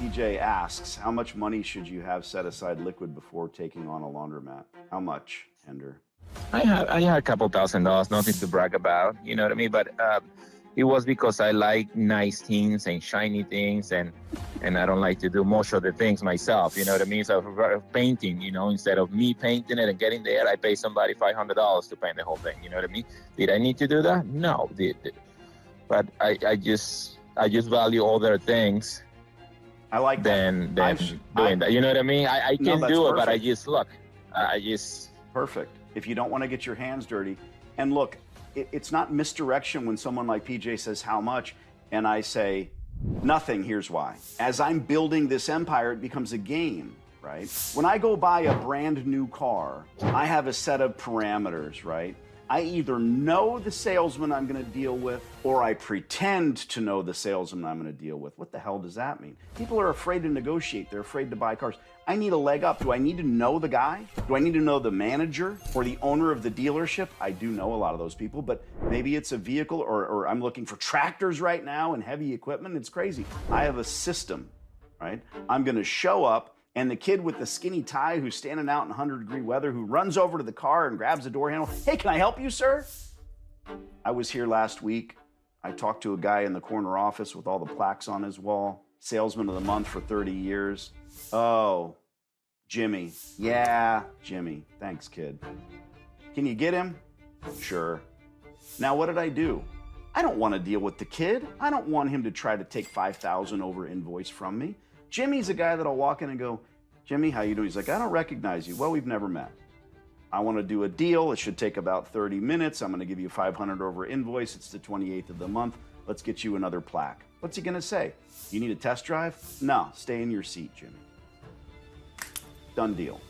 PJ asks, how much money should you have set aside liquid before taking on a laundromat? How much, Ender? I had a couple $1,000, nothing to brag about, you know what I mean? But it was because I like nice things and shiny things, and I don't like to do most of the things myself, you know what I mean? So painting, you know, instead of me painting it and getting there, I pay somebody $500 to paint the whole thing, you know what I mean? Did I need to do that? No, but I just value other things. I like than doing that, you know what I mean? I can do it, but I just perfect. If you don't want to get your hands dirty, and look, it's not misdirection when someone like PJ says how much, and I say nothing, here's why. As I'm building this empire, it becomes a game, right? When I go buy a brand new car, I have a set of parameters, right? I either know the salesman I'm going to deal with, or I pretend to know the salesman I'm going to deal with. What the hell does that mean? People are afraid to negotiate. They're afraid to buy cars. I need a leg up. Do I need to know the guy? Do I need to know the manager or the owner of the dealership? I do know a lot of those people, but maybe it's a vehicle, or I'm looking for tractors right now and heavy equipment. It's crazy. I have a system, right? I'm going to show up, and the kid with the skinny tie who's standing out in 100-degree weather, who runs over to the car and grabs the door handle. Hey, can I help you, sir? I was here last week. I talked to a guy in the corner office with all the plaques on his wall. Salesman of the month for 30 years. Oh, Jimmy. Yeah, Jimmy. Thanks, kid. Can you get him? Sure. Now, what did I do? I don't want to deal with the kid. I don't want him to try to take $5,000 over invoice from me. Jimmy's a guy that'll walk in and go, Jimmy, how you doing? He's like, I don't recognize you. Well, we've never met. I want to do a deal. It should take about 30 minutes. I'm going to give you $500 over invoice. It's the 28th of the month. Let's get you another plaque. What's he going to say? You need a test drive? No, stay in your seat, Jimmy. Done deal.